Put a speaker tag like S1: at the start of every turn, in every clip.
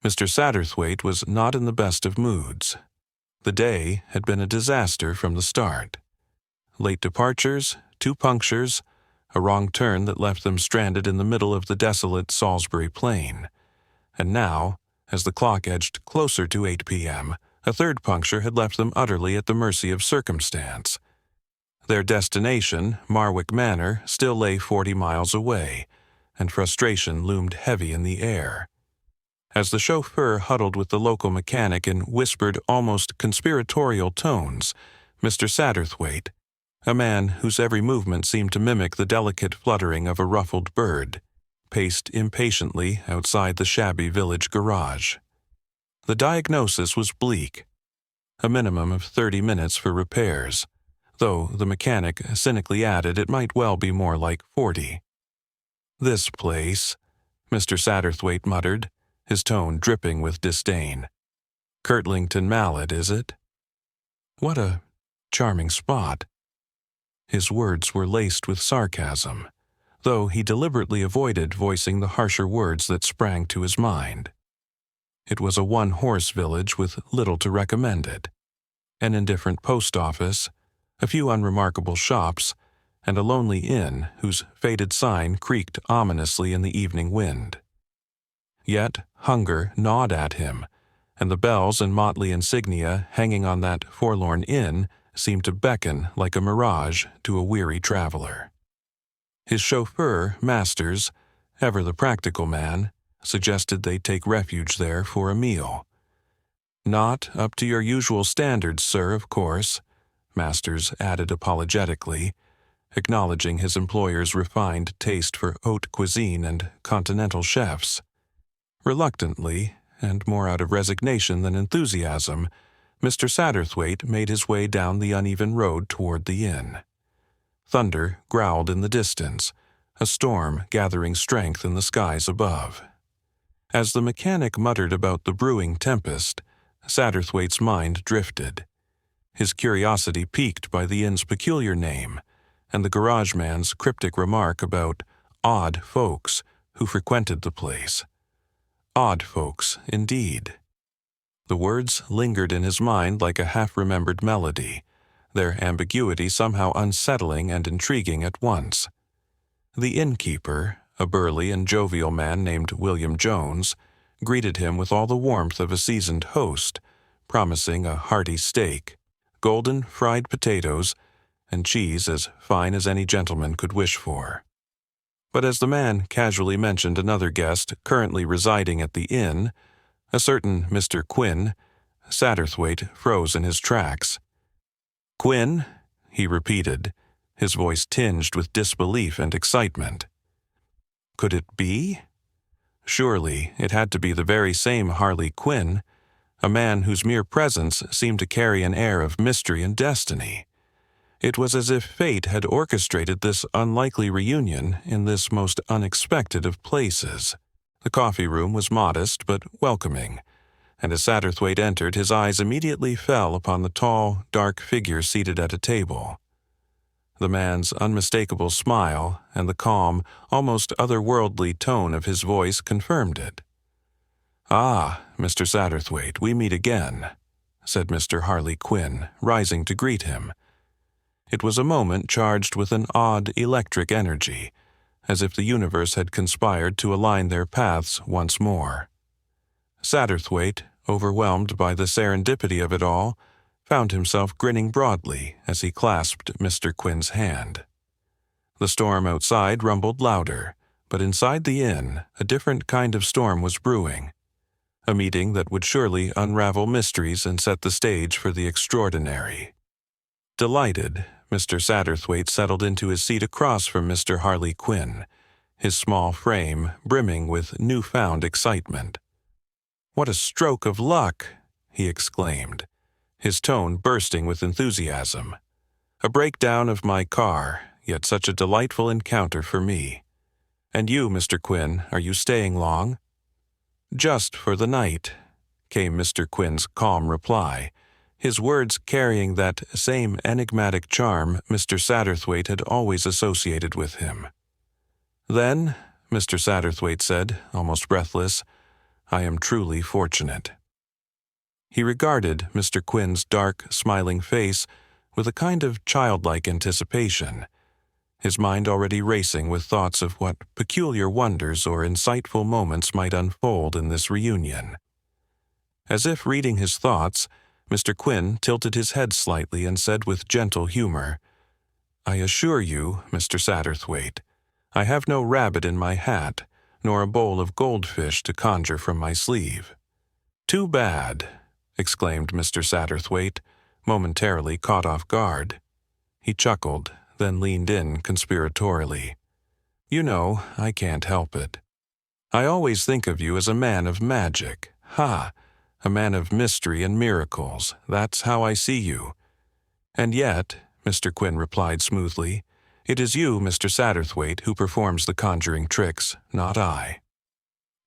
S1: Mr. Satterthwaite was not in the best of moods. The day had been a disaster from the start. Late departures, 2 punctures, a wrong turn that left them stranded in the middle of the desolate Salisbury Plain. And now, as the clock edged closer to 8 p.m., a 3rd puncture had left them utterly at the mercy of circumstance. Their destination, Marwick Manor, still lay 40 miles away, and frustration loomed heavy in the air. As the chauffeur huddled with the local mechanic in whispered, almost conspiratorial tones, Mr. Satterthwaite, a man whose every movement seemed to mimic the delicate fluttering of a ruffled bird, paced impatiently outside the shabby village garage. The diagnosis was bleak. A minimum of 30 minutes for repairs, though the mechanic cynically added it might well be more like 40. "This place," Mr. Satterthwaite muttered, his tone dripping with disdain. "Kirtlington Mallet, is it? What a charming spot." His words were laced with sarcasm, though he deliberately avoided voicing the harsher words that sprang to his mind. It was a one-horse village with little to recommend it. An indifferent post office, a few unremarkable shops, and a lonely inn whose faded sign creaked ominously in the evening wind. Yet hunger gnawed at him, and the bells and motley insignia hanging on that forlorn inn seemed to beckon like a mirage to a weary traveler. His chauffeur, Masters, ever the practical man, suggested they take refuge there for a meal. "Not up to your usual standards, sir, of course," Masters added apologetically, acknowledging his employer's refined taste for haute cuisine and continental chefs. Reluctantly, and more out of resignation than enthusiasm, Mr. Satterthwaite made his way down the uneven road toward the inn. Thunder growled in the distance, a storm gathering strength in the skies above. As the mechanic muttered about the brewing tempest, Satterthwaite's mind drifted, his curiosity piqued by the inn's peculiar name and the garage man's cryptic remark about odd folks who frequented the place. Odd folks, indeed. The words lingered in his mind like a half-remembered melody, their ambiguity somehow unsettling and intriguing at once. The innkeeper, a burly and jovial man named William Jones, greeted him with all the warmth of a seasoned host, promising a hearty steak, golden fried potatoes, and cheese as fine as any gentleman could wish for. But as the man casually mentioned another guest currently residing at the inn, a certain Mr. Quinn, Satterthwaite froze in his tracks. "Quinn?" he repeated, his voice tinged with disbelief and excitement. Could it be? Surely it had to be the very same Harley Quinn, a man whose mere presence seemed to carry an air of mystery and destiny. It was as if fate had orchestrated this unlikely reunion in this most unexpected of places. The coffee room was modest but welcoming, and as Satterthwaite entered, his eyes immediately fell upon the tall, dark figure seated at a table. The man's unmistakable smile and the calm, almost otherworldly tone of his voice confirmed it. "Ah, Mr. Satterthwaite, we meet again," said Mr. Harley Quinn, rising to greet him. It was a moment charged with an odd electric energy, as if the universe had conspired to align their paths once more. Satterthwaite, overwhelmed by the serendipity of it all, found himself grinning broadly as he clasped Mr. Quinn's hand. The storm outside rumbled louder, but inside the inn a different kind of storm was brewing, a meeting that would surely unravel mysteries and set the stage for the extraordinary. Delighted, Mr. Satterthwaite settled into his seat across from Mr. Harley Quinn, his small frame brimming with newfound excitement. "What a stroke of luck!" he exclaimed, his tone bursting with enthusiasm. "A breakdown of my car, yet such a delightful encounter for me. And you, Mr. Quinn, are you staying long?" "Just for the night," came Mr. Quinn's calm reply, his words carrying that same enigmatic charm Mr. Satterthwaite had always associated with him. "Then," Mr. Satterthwaite said, almost breathless, I am truly fortunate." He regarded Mr. Quinn's dark, smiling face with a kind of childlike anticipation, his mind already racing with thoughts of what peculiar wonders or insightful moments might unfold in this reunion. As if reading his thoughts, Mr. Quinn tilted his head slightly and said with gentle humor, "I assure you, Mr. Satterthwaite, I have no rabbit in my hat, nor a bowl of goldfish to conjure from my sleeve." "Too bad," exclaimed Mr. Satterthwaite, momentarily caught off guard. He chuckled, then leaned in conspiratorially. "You know, I can't help it. I always think of you as a man of magic. Ha! A man of mystery and miracles. That's how I see you." "And yet," Mr. Quinn replied smoothly, "it is you, Mr. Satterthwaite, who performs the conjuring tricks, not I."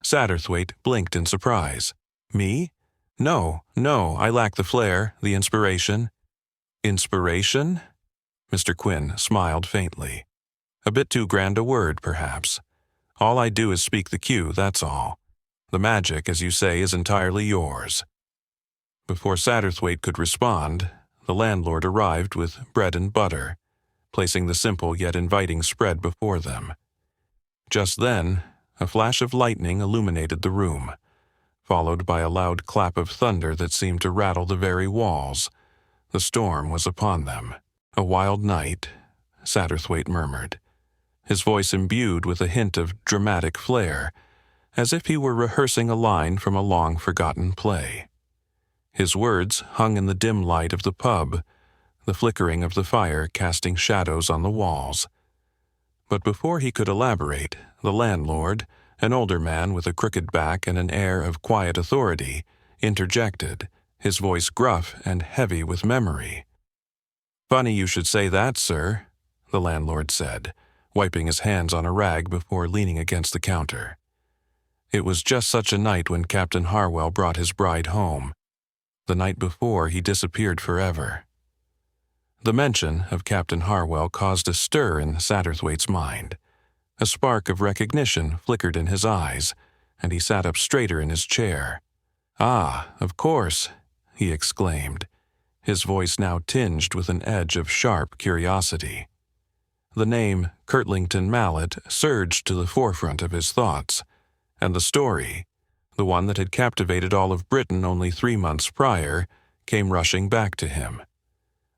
S1: Satterthwaite blinked in surprise. "Me? No, I lack the flair, the inspiration." "Inspiration?" Mr. Quinn smiled faintly. "A bit too grand a word, perhaps. All I do is speak the cue, that's all. The magic, as you say, is entirely yours." Before Satterthwaite could respond, the landlord arrived with bread and butter, placing the simple yet inviting spread before them. Just then, a flash of lightning illuminated the room, followed by a loud clap of thunder that seemed to rattle the very walls. The storm was upon them. "A wild night," Satterthwaite murmured, his voice imbued with a hint of dramatic flair, as if he were rehearsing a line from a long-forgotten play. His words hung in the dim light of the pub, the flickering of the fire casting shadows on the walls. But before he could elaborate, the landlord, an older man with a crooked back and an air of quiet authority, interjected, his voice gruff and heavy with memory. "Funny you should say that, sir," the landlord said, wiping his hands on a rag before leaning against the counter. "It was just such a night when Captain Harwell brought his bride home. The night before he disappeared forever." The mention of Captain Harwell caused a stir in Satterthwaite's mind. A spark of recognition flickered in his eyes, and he sat up straighter in his chair. "Ah, of course," he exclaimed, his voice now tinged with an edge of sharp curiosity. The name Kirtlington Mallet surged to the forefront of his thoughts, and the story, the one that had captivated all of Britain only 3 months prior, came rushing back to him.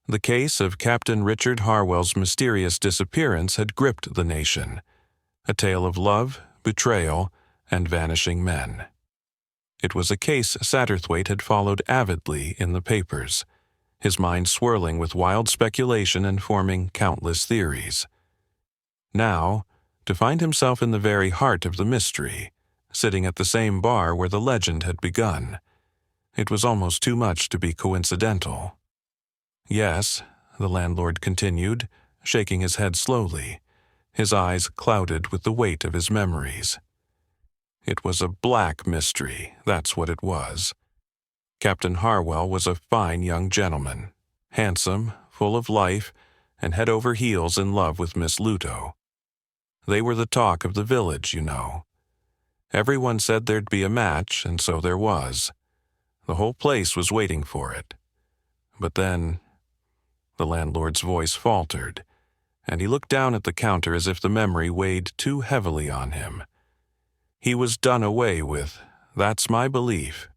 S1: The case of Captain Richard Harwell's mysterious disappearance had gripped the nation, a tale of love, betrayal, and vanishing men. It was a case Satterthwaite had followed avidly in the papers, his mind swirling with wild speculation and forming countless theories. Now, to find himself in the very heart of the mystery, sitting at the same bar where the legend had begun, it was almost too much to be coincidental. "Yes," the landlord continued, shaking his head slowly, his eyes clouded with the weight of his memories. "It was a black mystery, that's what it was. Captain Harwell was a fine young gentleman, handsome, full of life, and head over heels in love with Miss Luto. They were the talk of the village, you know. Everyone said there'd be a match, and so there was. The whole place was waiting for it. But then—" The landlord's voice faltered, and he looked down at the counter as if the memory weighed too heavily on him. "He was done away with, that's my belief.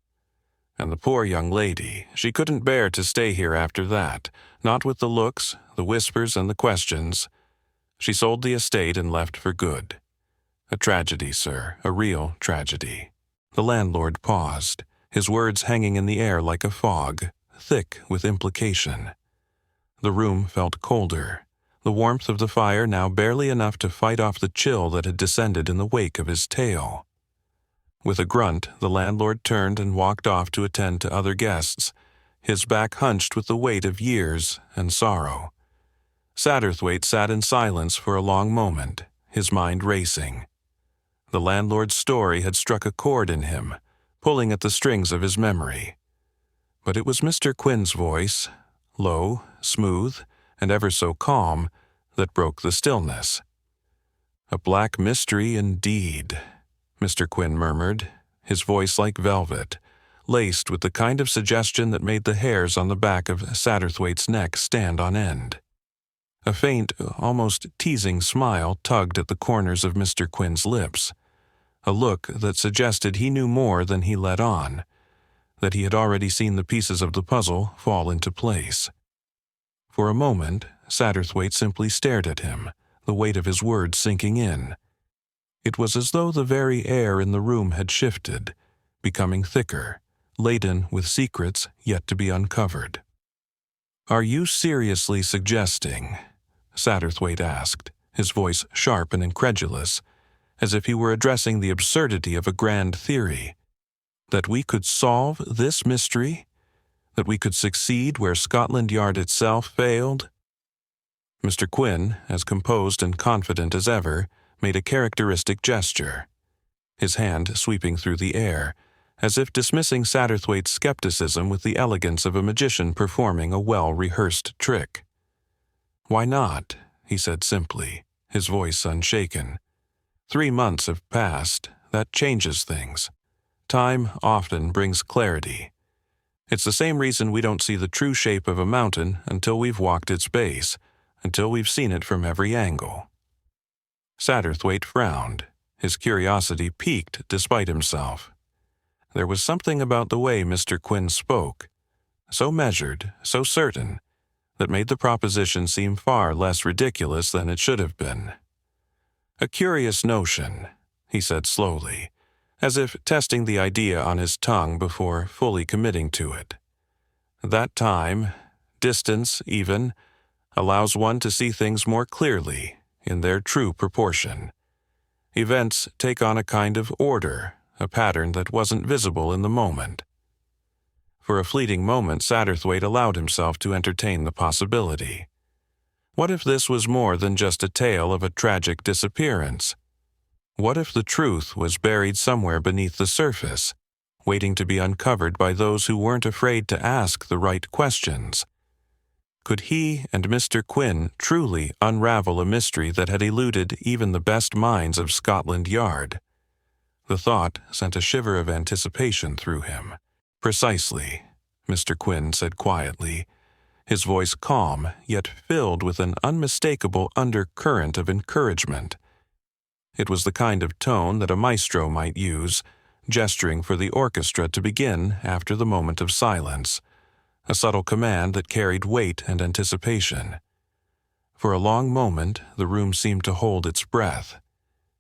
S1: And the poor young lady, she couldn't bear to stay here after that, not with the looks, the whispers, and the questions. She sold the estate and left for good. A tragedy, sir, a real tragedy." The landlord paused, his words hanging in the air like a fog, thick with implication. The room felt colder, the warmth of the fire now barely enough to fight off the chill that had descended in the wake of his tale. With a grunt, the landlord turned and walked off to attend to other guests, his back hunched with the weight of years and sorrow. Satterthwaite sat in silence for a long moment, his mind racing. The landlord's story had struck a chord in him, pulling at the strings of his memory. But it was Mr. Quinn's voice, low, smooth, and ever so calm, that broke the stillness. "A black mystery indeed," Mr. Quinn murmured, his voice like velvet, laced with the kind of suggestion that made the hairs on the back of Satterthwaite's neck stand on end. A faint, almost teasing smile tugged at the corners of Mr. Quinn's lips, a look that suggested he knew more than he let on, that he had already seen the pieces of the puzzle fall into place. For a moment, Satterthwaite simply stared at him, the weight of his words sinking in. It was as though the very air in the room had shifted, becoming thicker, laden with secrets yet to be uncovered. "Are you seriously suggesting," Satterthwaite asked, his voice sharp and incredulous, as if he were addressing the absurdity of a grand theory, "that we could solve this mystery? That we could succeed where Scotland Yard itself failed?" Mr. Quinn, as composed and confident as ever, made a characteristic gesture, his hand sweeping through the air, as if dismissing Satterthwaite's skepticism with the elegance of a magician performing a well-rehearsed trick. "Why not?" he said simply, his voice unshaken. 3 months have passed. That changes things. Time often brings clarity. It's the same reason we don't see the true shape of a mountain until we've walked its base, until we've seen it from every angle. Satterthwaite frowned, his curiosity piqued despite himself. There was something about the way Mr. Quinn spoke, so measured, so certain, that made the proposition seem far less ridiculous than it should have been. "A curious notion," he said slowly, as if testing the idea on his tongue before fully committing to it. "That time, distance even, allows one to see things more clearly, in their true proportion. Events take on a kind of order, a pattern that wasn't visible in the moment." For a fleeting moment, Satterthwaite allowed himself to entertain the possibility. What if this was more than just a tale of a tragic disappearance? What if the truth was buried somewhere beneath the surface, waiting to be uncovered by those who weren't afraid to ask the right questions? Could he and Mr. Quinn truly unravel a mystery that had eluded even the best minds of Scotland Yard? The thought sent a shiver of anticipation through him. "Precisely," Mr. Quinn said quietly, his voice calm yet filled with an unmistakable undercurrent of encouragement. It was the kind of tone that a maestro might use, gesturing for the orchestra to begin after the moment of silence, a subtle command that carried weight and anticipation. For a long moment, the room seemed to hold its breath,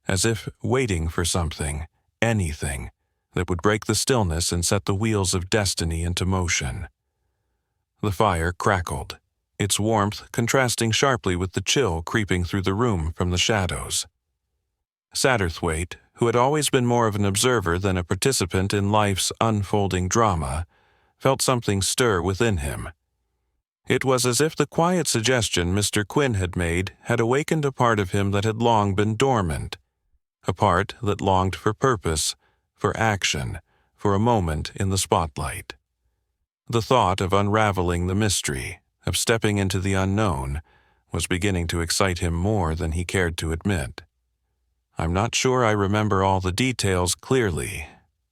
S1: as if waiting for something, anything, that would break the stillness and set the wheels of destiny into motion. The fire crackled, its warmth contrasting sharply with the chill creeping through the room from the shadows. Satterthwaite, who had always been more of an observer than a participant in life's unfolding drama, felt something stir within him. It was as if the quiet suggestion Mr. Quinn had made had awakened a part of him that had long been dormant, a part that longed for purpose, for action, for a moment in the spotlight. The thought of unraveling the mystery, of stepping into the unknown, was beginning to excite him more than he cared to admit. "I'm not sure I remember all the details clearly,"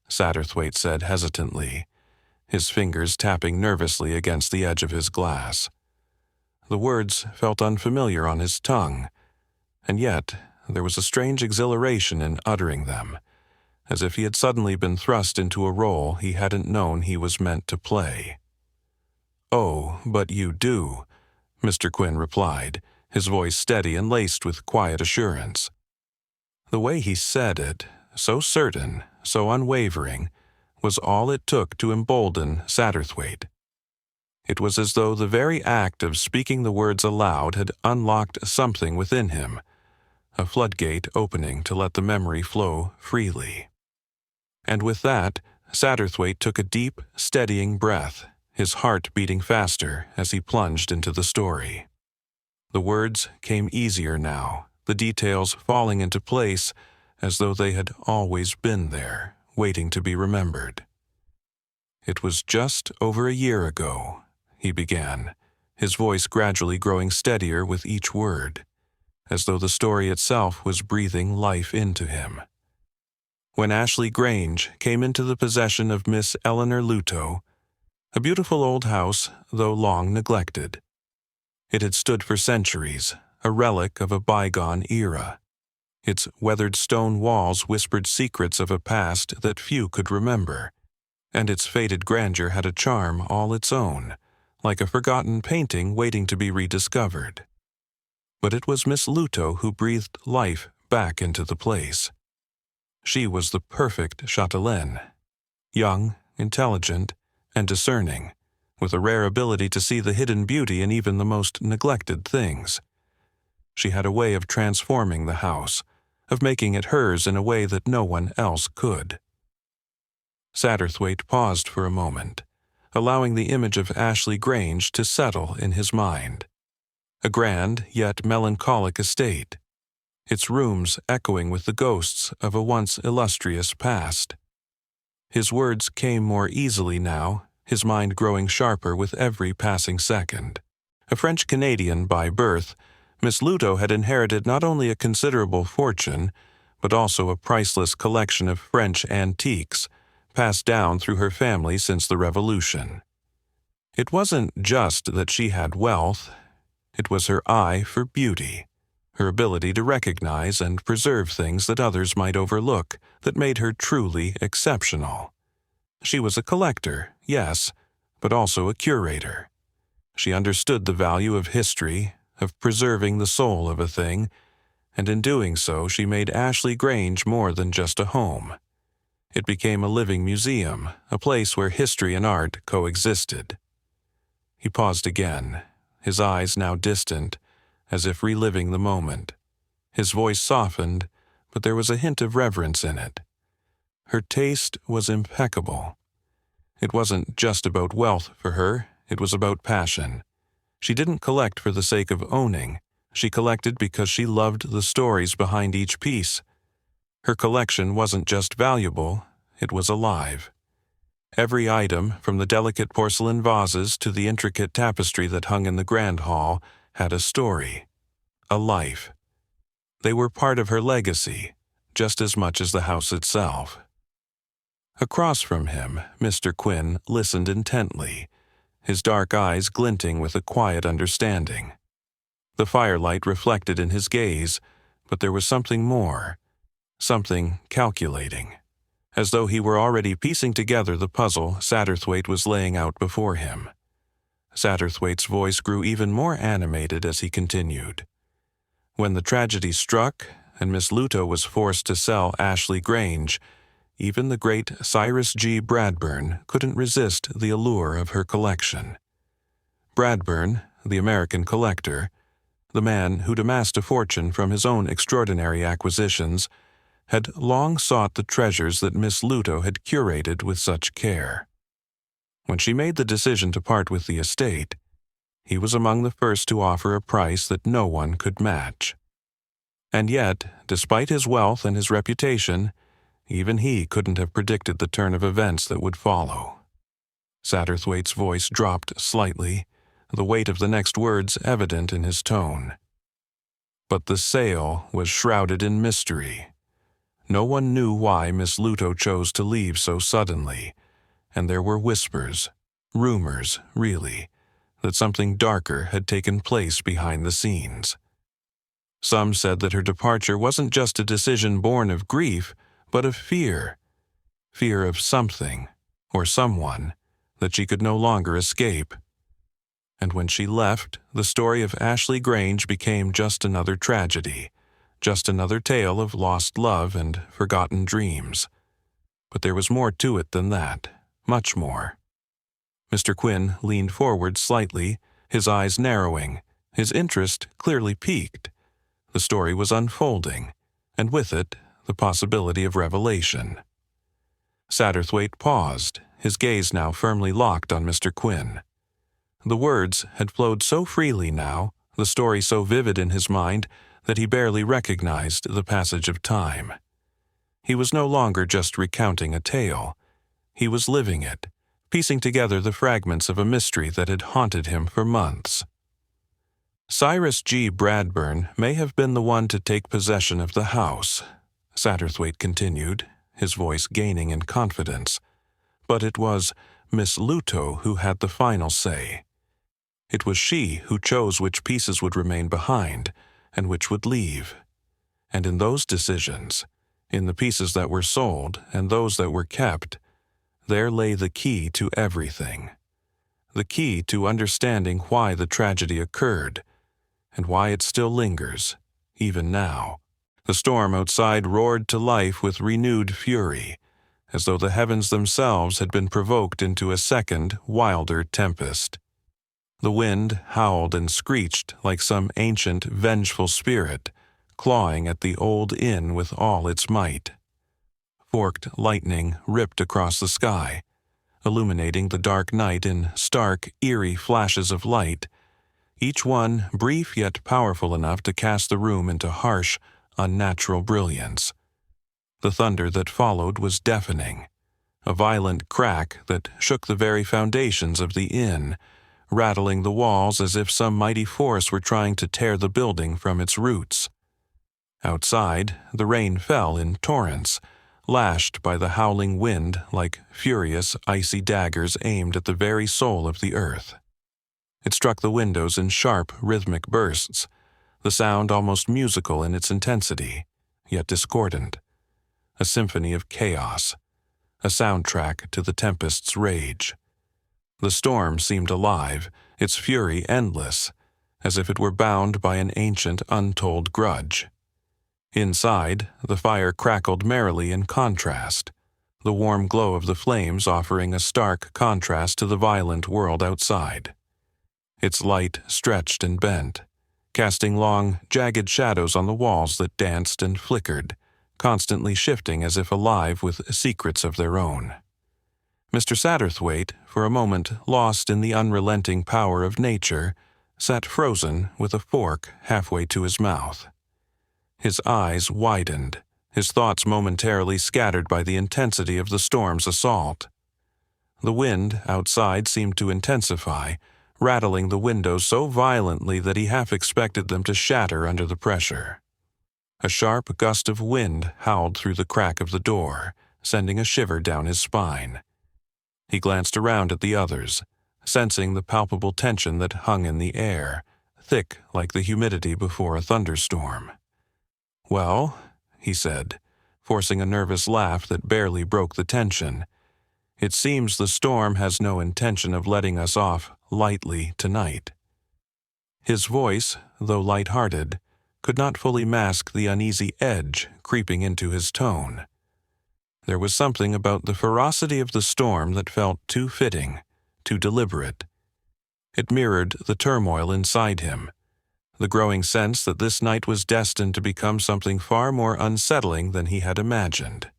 S1: Satterthwaite said hesitantly, his fingers tapping nervously against the edge of his glass. The words felt unfamiliar on his tongue, and yet there was a strange exhilaration in uttering them, as if he had suddenly been thrust into a role he hadn't known he was meant to play. "Oh, but you do," Mr. Quinn replied, his voice steady and laced with quiet assurance. The way he said it, so certain, so unwavering, was all it took to embolden Satterthwaite. It was as though the very act of speaking the words aloud had unlocked something within him, a floodgate opening to let the memory flow freely. And with that, Satterthwaite took a deep, steadying breath, his heart beating faster as he plunged into the story. The words came easier now, the details falling into place as though they had always been there, waiting to be remembered. "It was just over a year ago," he began, his voice gradually growing steadier with each word, as though the story itself was breathing life into him. when Ashley Grange came into the possession of Miss Eleanor Luto, a beautiful old house, though long neglected. It had stood for centuries, a relic of a bygone era. Its weathered stone walls whispered secrets of a past that few could remember, and its faded grandeur had a charm all its own, like a forgotten painting waiting to be rediscovered. But it was Miss Luto who breathed life back into the place. She was the perfect chatelaine, young, intelligent, and discerning, with a rare ability to see the hidden beauty in even the most neglected things. She had a way of transforming the house, of making it hers in a way that no one else could. Satterthwaite paused for a moment, allowing the image of Ashley Grange to settle in his mind. A grand yet melancholic estate, its rooms echoing with the ghosts of a once illustrious past. His words came more easily now, his mind growing sharper with every passing second. A French-Canadian by birth, Miss Luto had inherited not only a considerable fortune, but also a priceless collection of French antiques, passed down through her family since the Revolution. It wasn't just that she had wealth, it was her eye for beauty, her ability to recognize and preserve things that others might overlook that made her truly exceptional. She was a collector, yes, but also a curator. She understood the value of history, of preserving the soul of a thing, and in doing so she made Ashley Grange more than just a home. It became a living museum, a place where history and art coexisted. He paused again, his eyes now distant, as if reliving the moment. His voice softened, but there was a hint of reverence in it. Her taste was impeccable. It wasn't just about wealth for her, it was about passion. She didn't collect for the sake of owning. She collected because she loved the stories behind each piece. Her collection wasn't just valuable, it was alive. Every item, from the delicate porcelain vases to the intricate tapestry that hung in the grand hall, had a story, a life. They were part of her legacy, just as much as the house itself. Across from him, Mr. Quinn listened intently, his dark eyes glinting with a quiet understanding. The firelight reflected in his gaze, but there was something more, something calculating, as though he were already piecing together the puzzle Satterthwaite was laying out before him. Satterthwaite's voice grew even more animated as he continued. When the tragedy struck, and Miss Luto was forced to sell Ashley Grange, even the great Cyrus G. Bradburn couldn't resist the allure of her collection. Bradburn, the American collector, the man who'd amassed a fortune from his own extraordinary acquisitions, had long sought the treasures that Miss Luto had curated with such care. When she made the decision to part with the estate, he was among the first to offer a price that no one could match. And yet, despite his wealth and his reputation, even he couldn't have predicted the turn of events that would follow. Satterthwaite's voice dropped slightly, the weight of the next words evident in his tone. But the sale was shrouded in mystery. No one knew why Miss Luto chose to leave so suddenly, and there were whispers, rumors, really, that something darker had taken place behind the scenes. Some said that her departure wasn't just a decision born of grief, but of fear. Fear of something, or someone, that she could no longer escape. And when she left, the story of Ashley Grange became just another tragedy, just another tale of lost love and forgotten dreams. But there was more to it than that, much more. Mr. Quinn leaned forward slightly, his eyes narrowing, his interest clearly piqued. The story was unfolding, and with it, the possibility of revelation. Satterthwaite paused, his gaze now firmly locked on Mr. Quinn. The words had flowed so freely now, the story so vivid in his mind, that he barely recognized the passage of time. He was no longer just recounting a tale. He was living it, piecing together the fragments of a mystery that had haunted him for months. Cyrus G. Bradburn may have been the one to take possession of the house, Satterthwaite continued, his voice gaining in confidence. But it was Miss Luto who had the final say. It was she who chose which pieces would remain behind and which would leave. And in those decisions, in the pieces that were sold and those that were kept, there lay the key to everything. The key to understanding why the tragedy occurred and why it still lingers, even now. The storm outside roared to life with renewed fury, as though the heavens themselves had been provoked into a second, wilder tempest. The wind howled and screeched like some ancient, vengeful spirit, clawing at the old inn with all its might. Forked lightning ripped across the sky, illuminating the dark night in stark, eerie flashes of light, each one brief yet powerful enough to cast the room into harsh, unnatural brilliance. The thunder that followed was deafening, a violent crack that shook the very foundations of the inn, rattling the walls as if some mighty force were trying to tear the building from its roots. Outside, the rain fell in torrents, lashed by the howling wind like furious, icy daggers aimed at the very soul of the earth. It struck the windows in sharp, rhythmic bursts, the sound almost musical in its intensity, yet discordant. A symphony of chaos, a soundtrack to the tempest's rage. The storm seemed alive, its fury endless, as if it were bound by an ancient, untold grudge. Inside, the fire crackled merrily in contrast, the warm glow of the flames offering a stark contrast to the violent world outside. Its light stretched and bent, casting long, jagged shadows on the walls that danced and flickered, constantly shifting as if alive with secrets of their own. Mr. Satterthwaite, for a moment lost in the unrelenting power of nature, sat frozen with a fork halfway to his mouth. His eyes widened, his thoughts momentarily scattered by the intensity of the storm's assault. The wind outside seemed to intensify, rattling the windows so violently that he half expected them to shatter under the pressure. A sharp gust of wind howled through the crack of the door, sending a shiver down his spine. He glanced around at the others, sensing the palpable tension that hung in the air, thick like the humidity before a thunderstorm. "Well," he said, forcing a nervous laugh that barely broke the tension, "it seems the storm has no intention of letting us off lightly tonight." His voice, though light-hearted, could not fully mask the uneasy edge creeping into his tone. There was something about the ferocity of the storm that felt too fitting, too deliberate. It mirrored the turmoil inside him, the growing sense that this night was destined to become something far more unsettling than he had imagined.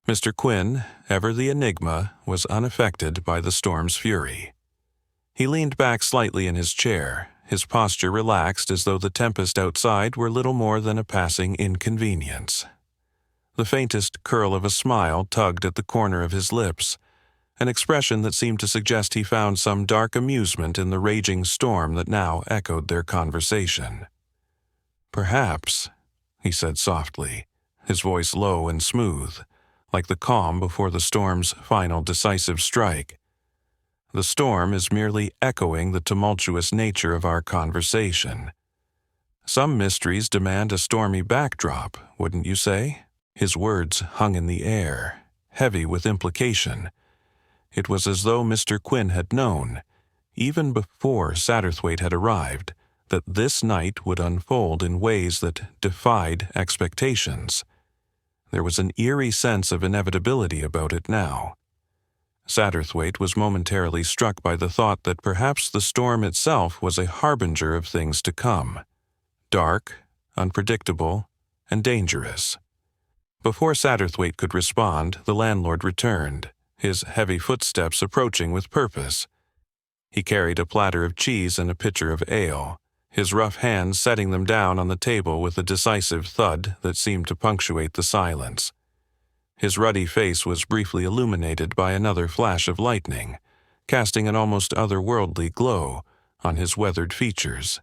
S1: Mr. Quinn, ever the enigma, was unaffected by the storm's fury. He leaned back slightly in his chair, his posture relaxed as though the tempest outside were little more than a passing inconvenience. The faintest curl of a smile tugged at the corner of his lips, an expression that seemed to suggest he found some dark amusement in the raging storm that now echoed their conversation. "Perhaps," he said softly, his voice low and smooth, like the calm before the storm's final decisive strike, "the storm is merely echoing the tumultuous nature of our conversation. Some mysteries demand a stormy backdrop, wouldn't you say?" His words hung in the air, heavy with implication. It was as though Mr. Quinn had known, even before Satterthwaite had arrived, that this night would unfold in ways that defied expectations. There was an eerie sense of inevitability about it now. Satterthwaite was momentarily struck by the thought that perhaps the storm itself was a harbinger of things to come. Dark, unpredictable, and dangerous. Before Satterthwaite could respond, the landlord returned, his heavy footsteps approaching with purpose. He carried a platter of cheese and a pitcher of ale, his rough hands setting them down on the table with a decisive thud that seemed to punctuate the silence. His ruddy face was briefly illuminated by another flash of lightning, casting an almost otherworldly glow on his weathered features.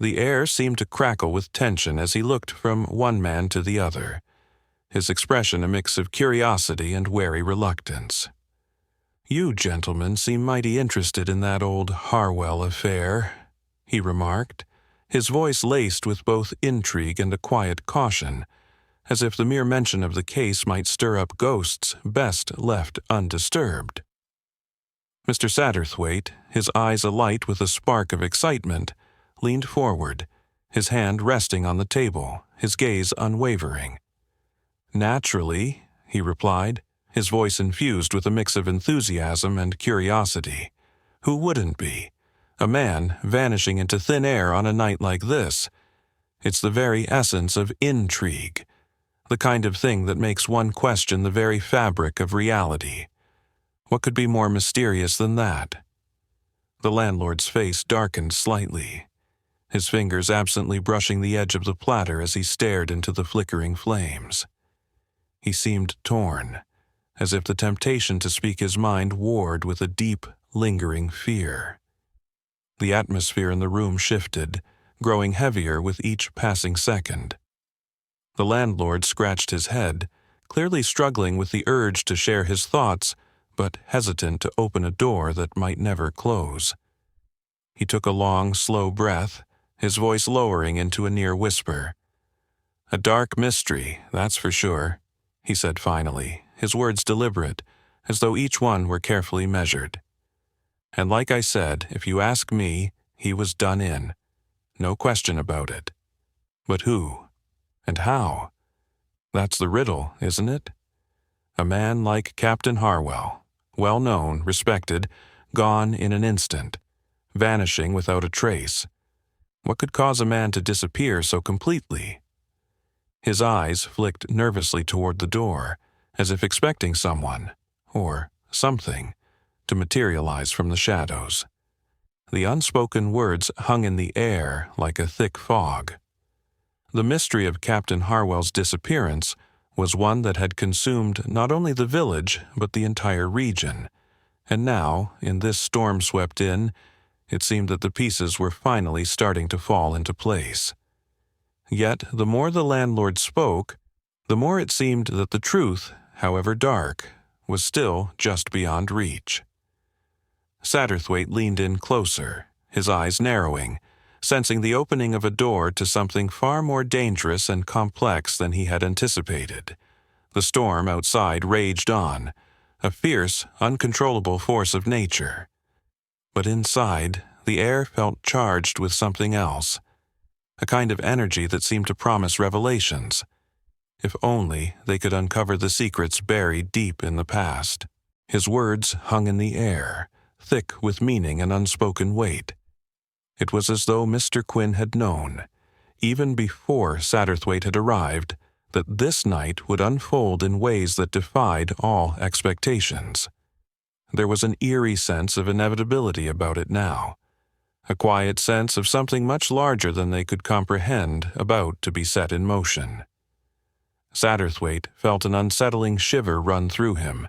S1: The air seemed to crackle with tension as he looked from one man to the other, his expression a mix of curiosity and wary reluctance. "You gentlemen seem mighty interested in that old Harwell affair," he remarked, his voice laced with both intrigue and a quiet caution, as if the mere mention of the case might stir up ghosts best left undisturbed. Mr. Satterthwaite, his eyes alight with a spark of excitement, leaned forward, his hand resting on the table, his gaze unwavering. "Naturally," he replied, his voice infused with a mix of enthusiasm and curiosity. "Who wouldn't be? A man vanishing into thin air on a night like this. It's the very essence of intrigue, the kind of thing that makes one question the very fabric of reality. What could be more mysterious than that?" The landlord's face darkened slightly, his fingers absently brushing the edge of the platter as he stared into the flickering flames. He seemed torn, as if the temptation to speak his mind warred with a deep, lingering fear. The atmosphere in the room shifted, growing heavier with each passing second. The landlord scratched his head, clearly struggling with the urge to share his thoughts, but hesitant to open a door that might never close. He took a long, slow breath, his voice lowering into a near whisper. "A dark mystery, that's for sure," he said finally, his words deliberate, as though each one were carefully measured. "And like I said, if you ask me, he was done in. No question about it. But who? And how? That's the riddle, isn't it? A man like Captain Harwell, well known, respected, gone in an instant, vanishing without a trace. What could cause a man to disappear so completely?" His eyes flicked nervously toward the door, as if expecting someone, or something, to materialize from the shadows. The unspoken words hung in the air like a thick fog. The mystery of Captain Harwell's disappearance was one that had consumed not only the village but the entire region, and now, in this storm-swept inn, it seemed that the pieces were finally starting to fall into place. Yet, the more the landlord spoke, the more it seemed that the truth, however dark, was still just beyond reach. Satterthwaite leaned in closer, his eyes narrowing, sensing the opening of a door to something far more dangerous and complex than he had anticipated. The storm outside raged on, a fierce, uncontrollable force of nature. But inside, the air felt charged with something else, a kind of energy that seemed to promise revelations. If only they could uncover the secrets buried deep in the past. His words hung in the air, thick with meaning and unspoken weight. It was as though Mr. Quinn had known, even before Satterthwaite had arrived, that this night would unfold in ways that defied all expectations. There was an eerie sense of inevitability about it now, a quiet sense of something much larger than they could comprehend about to be set in motion. Satterthwaite felt an unsettling shiver run through him,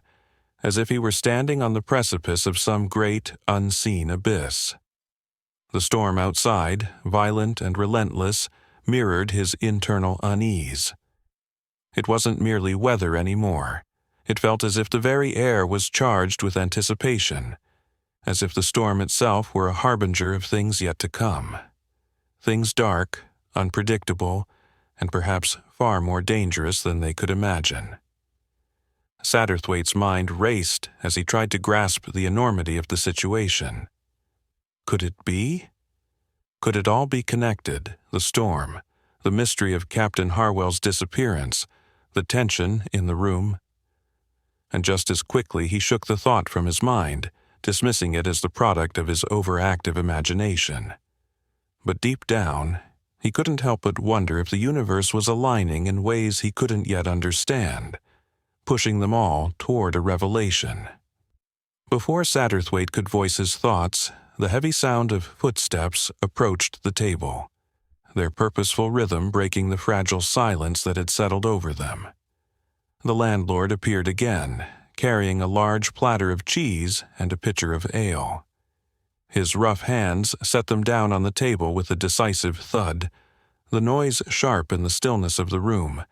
S1: as if he were standing on the precipice of some great, unseen abyss. The storm outside, violent and relentless, mirrored his internal unease. It wasn't merely weather anymore. It felt as if the very air was charged with anticipation, as if the storm itself were a harbinger of things yet to come. Things dark, unpredictable, and perhaps far more dangerous than they could imagine. Satterthwaite's mind raced as he tried to grasp the enormity of the situation. Could it be? Could it all be connected, the storm, the mystery of Captain Harwell's disappearance, the tension in the room? And just as quickly he shook the thought from his mind, dismissing it as the product of his overactive imagination. But deep down, he couldn't help but wonder if the universe was aligning in ways he couldn't yet understand, pushing them all toward a revelation. Before Satterthwaite could voice his thoughts, the heavy sound of footsteps approached the table, their purposeful rhythm breaking the fragile silence that had settled over them. The landlord appeared again, carrying a large platter of cheese and a pitcher of ale. His rough hands set them down on the table with a decisive thud, the noise sharp in the stillness of the room,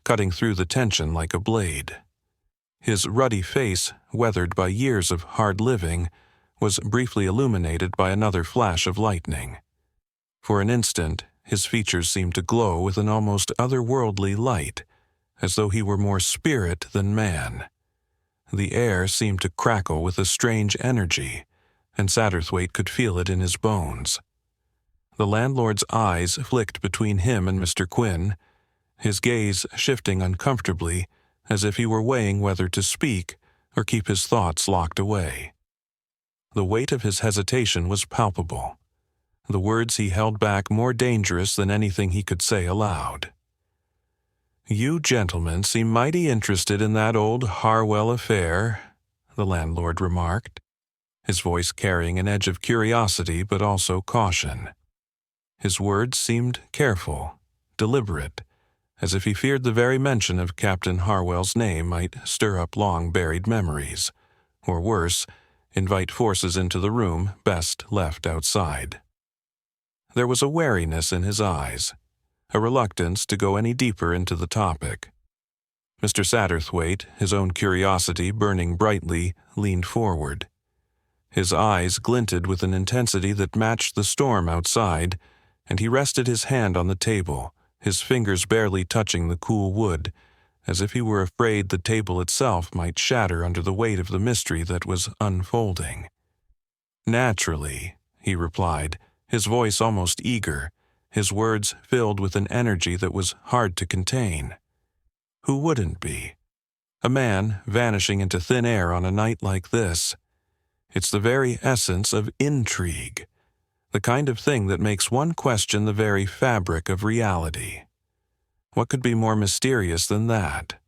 S1: cutting through the tension like a blade. His ruddy face, weathered by years of hard living, was briefly illuminated by another flash of lightning. For an instant, his features seemed to glow with an almost otherworldly light, as though he were more spirit than man. The air seemed to crackle with a strange energy, and Satterthwaite could feel it in his bones. The landlord's eyes flicked between him and Mr. Quinn, his gaze shifting uncomfortably, as if he were weighing whether to speak or keep his thoughts locked away. The weight of his hesitation was palpable, the words he held back more dangerous than anything he could say aloud. "You gentlemen seem mighty interested in that old Harwell affair," the landlord remarked, his voice carrying an edge of curiosity but also caution. His words seemed careful, deliberate, as if he feared the very mention of Captain Harwell's name might stir up long-buried memories, or worse, invite forces into the room best left outside. There was a wariness in his eyes, a reluctance to go any deeper into the topic. Mr. Satterthwaite, his own curiosity burning brightly, leaned forward. His eyes glinted with an intensity that matched the storm outside, and he rested his hand on the table, his fingers barely touching the cool wood, as if he were afraid the table itself might shatter under the weight of the mystery that was unfolding. "Naturally," he replied, his voice almost eager, his words filled with an energy that was hard to contain. "Who wouldn't be? A man vanishing into thin air on a night like this. It's the very essence of intrigue, the kind of thing that makes one question the very fabric of reality. What could be more mysterious than that?"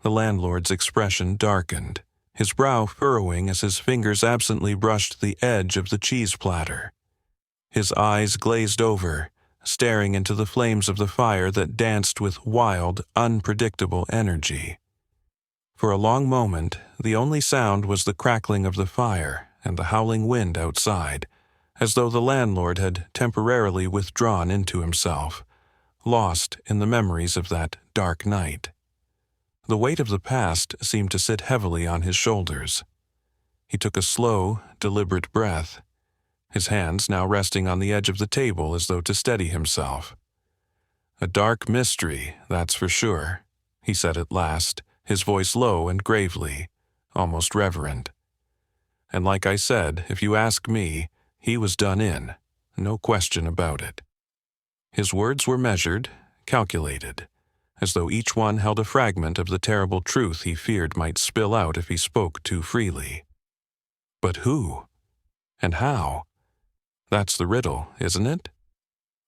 S1: The landlord's expression darkened, his brow furrowing as his fingers absently brushed the edge of the cheese platter. His eyes glazed over, staring into the flames of the fire that danced with wild, unpredictable energy. For a long moment, the only sound was the crackling of the fire and the howling wind outside, as though the landlord had temporarily withdrawn into himself, lost in the memories of that dark night. The weight of the past seemed to sit heavily on his shoulders. He took a slow, deliberate breath, his hands now resting on the edge of the table as though to steady himself. "A dark mystery, that's for sure," he said at last, his voice low and gravely, almost reverent. "And like I said, if you ask me, he was done in, no question about it." His words were measured, calculated, as though each one held a fragment of the terrible truth he feared might spill out if he spoke too freely. But who? And how? That's the riddle, isn't it?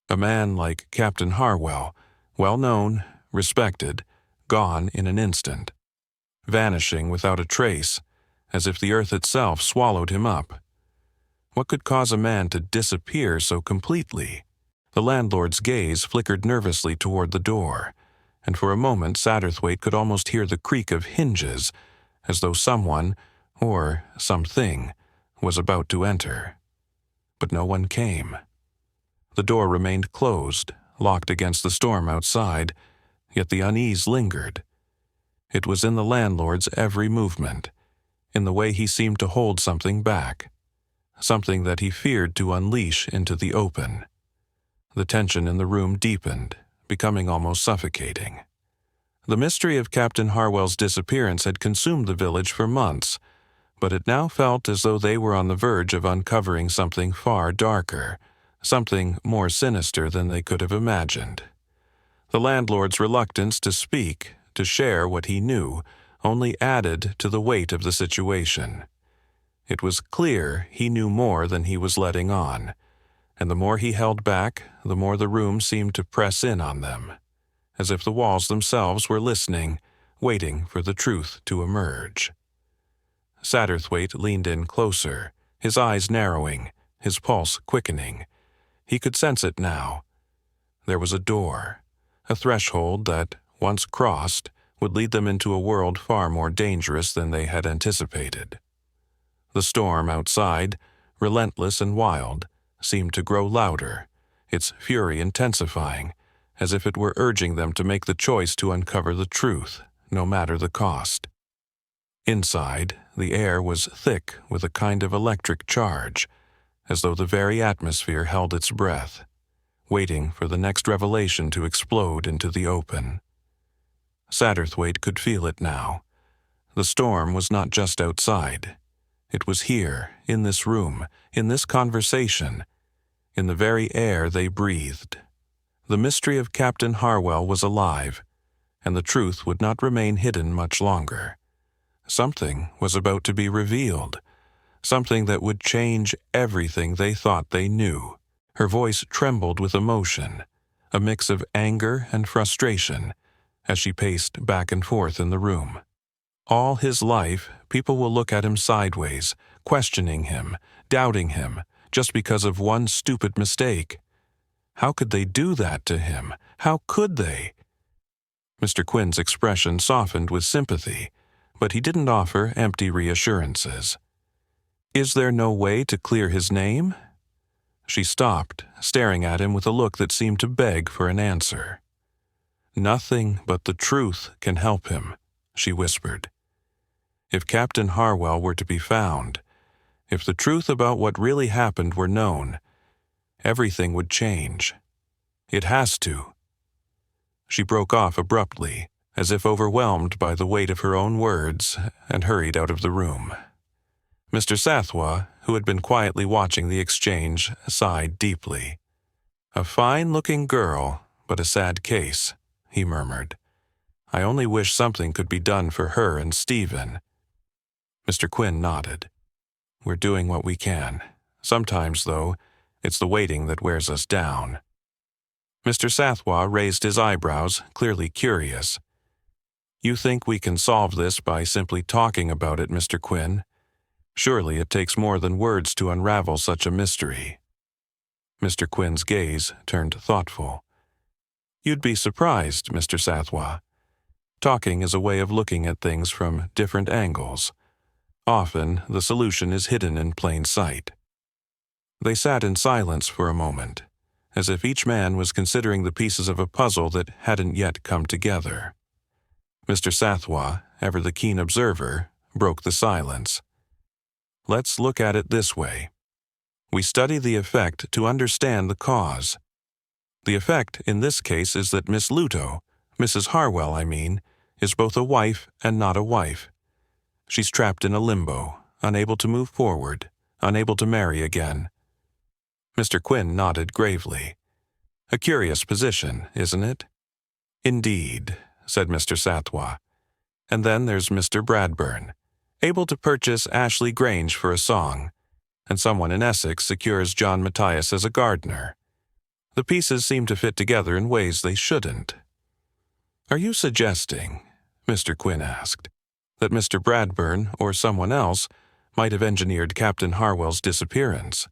S1: A man like Captain Harwell, well-known, respected, gone in an instant, vanishing without a trace, as if the earth itself swallowed him up. What could cause a man to disappear so completely? The landlord's gaze flickered nervously toward the door, and for a moment Satterthwaite could almost hear the creak of hinges, as though someone, or something, was about to enter. But no one came. The door remained closed, locked against the storm outside, yet the unease lingered. It was in the landlord's every movement, in the way he seemed to hold something back, something that he feared to unleash into the open. The tension in the room deepened, becoming almost suffocating. The mystery of Captain Harwell's disappearance had consumed the village for months, but it now felt as though they were on the verge of uncovering something far darker, something more sinister than they could have imagined. The landlord's reluctance to speak, to share what he knew, only added to the weight of the situation. It was clear he knew more than he was letting on, and the more he held back, the more the room seemed to press in on them, as if the walls themselves were listening, waiting for the truth to emerge. Satterthwaite leaned in closer, his eyes narrowing, his pulse quickening. He could sense it now. There was a door, a threshold that, once crossed, would lead them into a world far more dangerous than they had anticipated. The storm outside, relentless and wild, seemed to grow louder, its fury intensifying, as if it were urging them to make the choice to uncover the truth, no matter the cost. Inside, the air was thick with a kind of electric charge, as though the very atmosphere held its breath, waiting for the next revelation to explode into the open. Satterthwaite could feel it now. The storm was not just outside. It was here, in this room, in this conversation, in the very air they breathed. The mystery of Captain Harwell was alive, and the truth would not remain hidden much longer. Something was about to be revealed, something that would change everything they thought they knew. Her voice trembled with emotion, a mix of anger and frustration, as she paced back and forth in the room. All his life, people will look at him sideways, questioning him, doubting him, just because of one stupid mistake. How could they do that to him? How could they? Mr. Quinn's expression softened with sympathy, but he didn't offer empty reassurances. Is there no way to clear his name? She stopped, staring at him with a look that seemed to beg for an answer. Nothing but the truth can help him, she whispered. If Captain Harwell were to be found, if the truth about what really happened were known, everything would change. It has to. She broke off abruptly, as if overwhelmed by the weight of her own words, and hurried out of the room. Mr. Sathwa, who had been quietly watching the exchange, sighed deeply. A fine-looking girl, but a sad case, he murmured. I only wish something could be done for her and Stephen. Mr. Quinn nodded. We're doing what we can. Sometimes, though, it's the waiting that wears us down. Mr. Sathwa raised his eyebrows, clearly curious. You think we can solve this by simply talking about it, Mr. Quinn? Surely it takes more than words to unravel such a mystery. Mr. Quinn's gaze turned thoughtful. You'd be surprised, Mr. Sathwa. Talking is a way of looking at things from different angles. Often, the solution is hidden in plain sight. They sat in silence for a moment, as if each man was considering the pieces of a puzzle that hadn't yet come together. Mr. Sathwa, ever the keen observer, broke the silence. Let's look at it this way. We study the effect to understand the cause. The effect in this case is that Miss Luto, Mrs. Harwell, I mean, is both a wife and not a wife. She's trapped in a limbo, unable to move forward, unable to marry again. Mr. Quinn nodded gravely. A curious position, isn't it? Indeed, said Mr. Sathwa. And then there's Mr. Bradburn, able to purchase Ashley Grange for a song, and someone in Essex secures John Matthias as a gardener. The pieces seem to fit together in ways they shouldn't. Are you suggesting, Mr. Quinn asked, that Mr. Bradburn or someone else might have engineered Captain Harwell's disappearance?